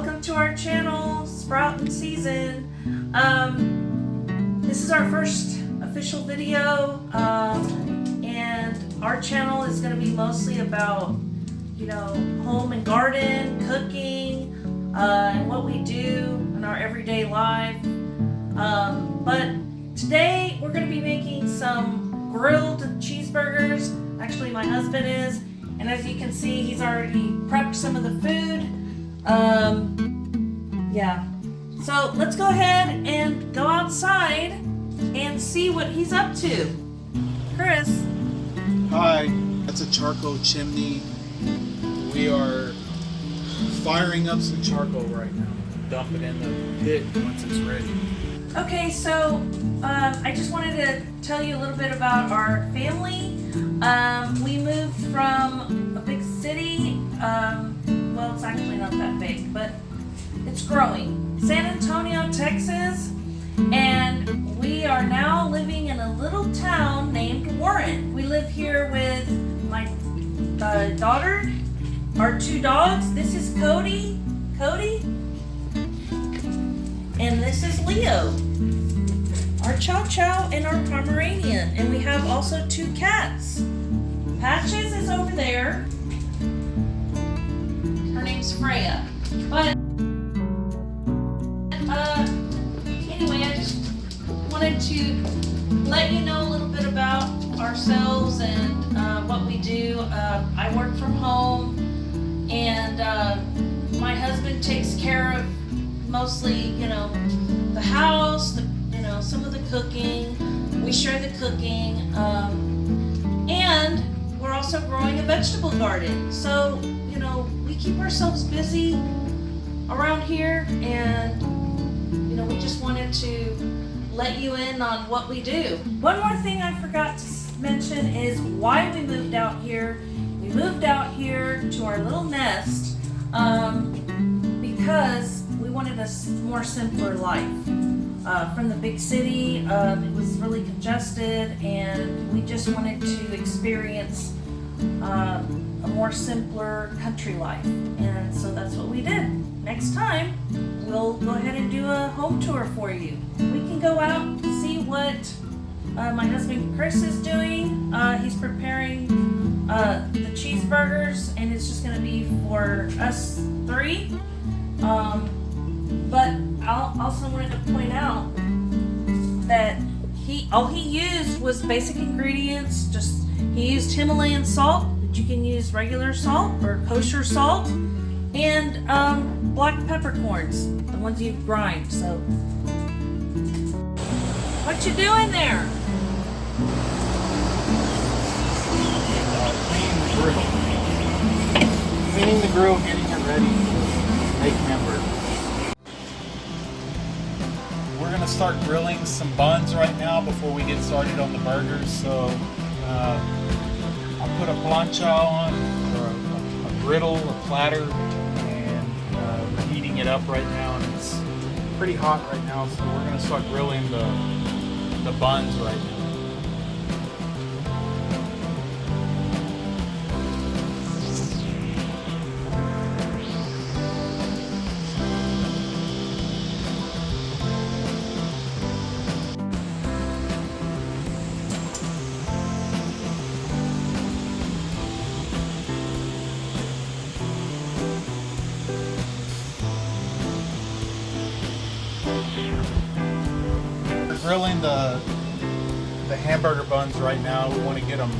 welcome to our channel, Sproutin' Season. This is our first official video, and our channel is going to be mostly about, home and garden, cooking, and what we do in our everyday life. But today we're going to be making some grilled cheeseburgers. Actually, my husband is, and as you can see, he's already prepped some of the food. Yeah. So let's go ahead and go outside and see what he's up to. Chris. Hi, that's a charcoal chimney. We are firing up some charcoal right now. Dump it in the pit once it's ready. Okay, so I just wanted to tell you a little bit about our family. We moved from a big city. Well, it's actually not that big, but it's growing. San Antonio, Texas, and we are now living in a little town named Warren. We live here with my daughter, our two dogs. This is Cody, and this is Leo, our Chow Chow and our Pomeranian. And we have also two cats. Patches is over there. Her name's Freya. But anyway, I just wanted to let you know a little bit about ourselves and what we do. I work from home, and my husband takes care of mostly, the house, some of the cooking. We share the cooking, and we're also growing a vegetable garden. So, we keep ourselves busy around here, and we just wanted to let you in on what we do. One more thing I forgot to mention is why we moved out here. We moved out here to our little nest because we wanted a more simpler life. From the big city, it was really congested, and we just wanted to experience a more simpler country life. And so that's what we did. Next time, we'll go ahead and do a home tour for you. We can go out and see what my husband Chris is doing. He's preparing the cheeseburgers, and it's just going to be for us three. But I also wanted to point out that all he used was basic ingredients. He used Himalayan salt, but you can use regular salt or kosher salt, and black peppercorns, the ones you grind. So, what you doing there? Cleaning the grill, getting it ready to make hamburgers. We're going to start grilling some buns right now before we get started on the burgers. So I'll put a plancha on, or a griddle, a platter, and we're heating it up right now, and it's pretty hot right now, so we're going to start grilling the buns right now. Grilling the hamburger buns right now. We want to get them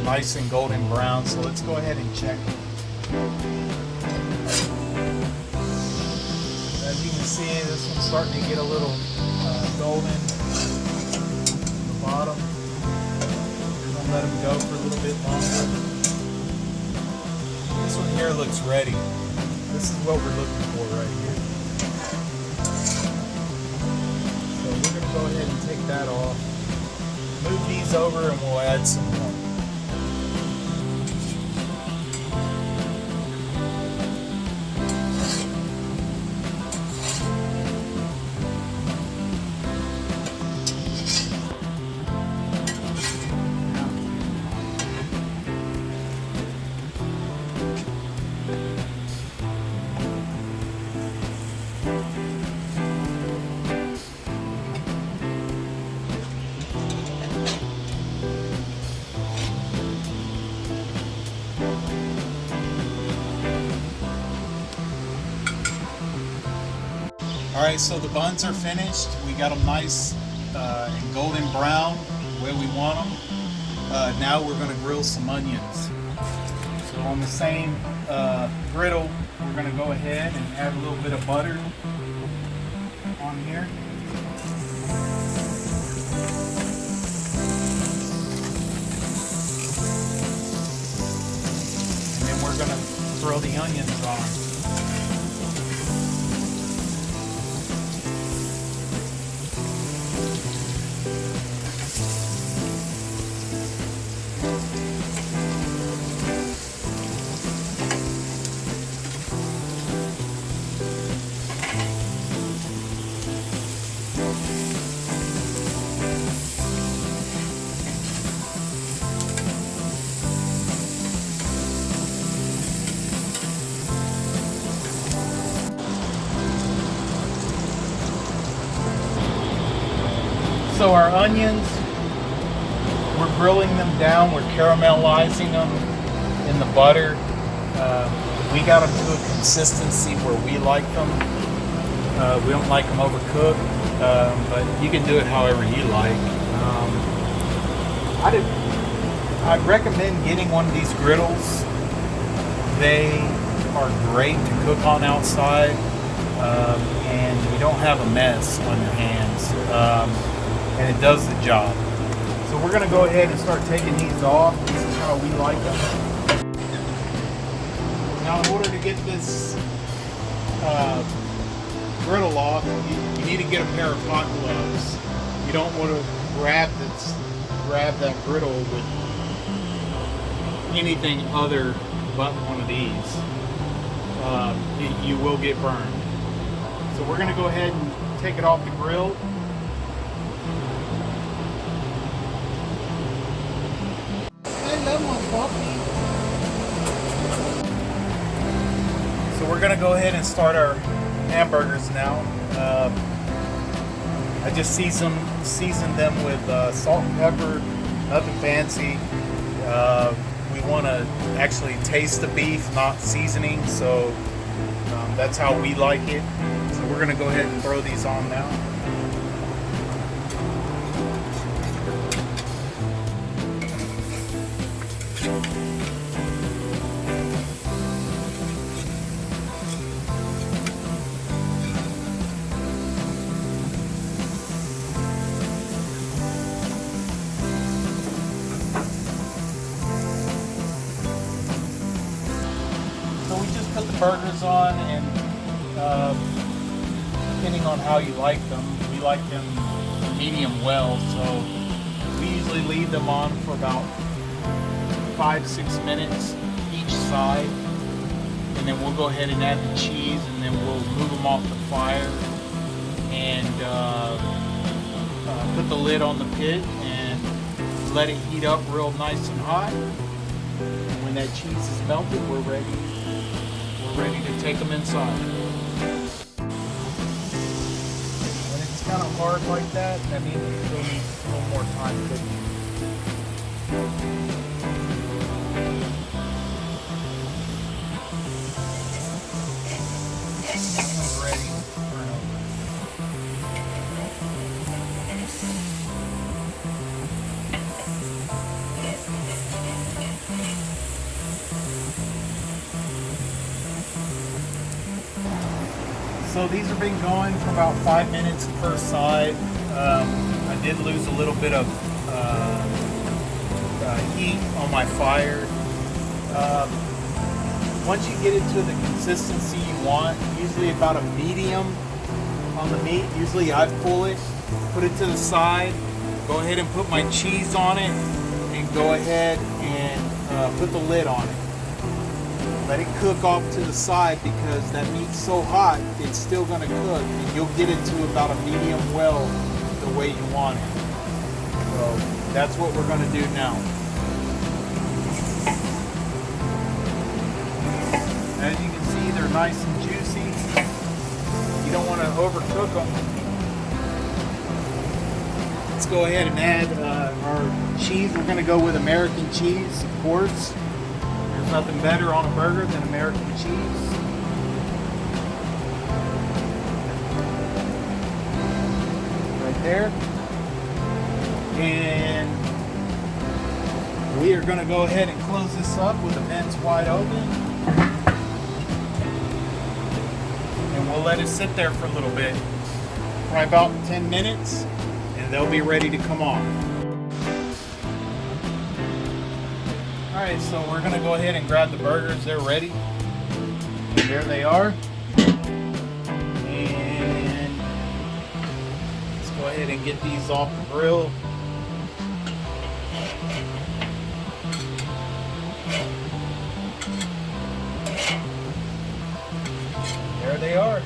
nice and golden brown, so let's go ahead and check. As you can see, this one's starting to get a little golden on the bottom. We're going to let them go for a little bit longer. This one here looks ready. This is what we're looking for right here. Go ahead and take that off. Move these over and we'll add some more. All right, so the buns are finished. We got them nice and golden brown, the way we want them. Now we're gonna grill some onions. So on the same griddle, we're gonna go ahead and add a little bit of butter on here. And then we're gonna throw the onions on. So our onions, we're grilling them down, we're caramelizing them in the butter. We got them to a consistency where we like them. We don't like them overcooked, but you can do it however you like. I'd recommend getting one of these griddles. They are great to cook on outside, and you don't have a mess on your hands. And it does the job. So we're gonna go ahead and start taking these off. This is how we like them. Now in order to get this griddle off, you need to get a pair of hot gloves. You don't want to grab that griddle with anything other but one of these. You will get burned. So we're gonna go ahead and take it off the grill. So we're gonna go ahead and start our hamburgers now. I just seasoned them with salt and pepper, nothing fancy. We want to actually taste the beef, not seasoning, so that's how we like it. So we're gonna go ahead and throw these on now. Put the burgers on, and depending on how you like them, we like them medium well, so we usually leave them on for about 5-6 minutes each side, and then we'll go ahead and add the cheese, and then we'll move them off the fire and put the lid on the pit and let it heat up real nice and hot. And when that cheese is melted, we're ready to take them inside. When it's kind of hard like that means you still need a little more time cooking. It's ready to turn over. So these have been going for about 5 minutes per side. I did lose a little bit of heat on my fire. Once you get it to the consistency you want, usually about a medium on the meat, usually I pull it, put it to the side, go ahead and put my cheese on it, and go ahead and put the lid on it. Let it cook off to the side because that meat's so hot, it's still going to cook, and you'll get it to about a medium well the way you want it. So that's what we're going to do now. As you can see, they're nice and juicy. You don't want to overcook them. Let's go ahead and add our cheese. We're going to go with American cheese, of course. There's nothing better on a burger than American cheese. there. And we are going to go ahead and close this up with the vents wide open. And we'll let it sit there for a little bit. Probably about 10 minutes. And they'll be ready to come off. Alright, so we're going to go ahead and grab the burgers. They're ready. And there they are. And let's go ahead and get these off the grill. There they are.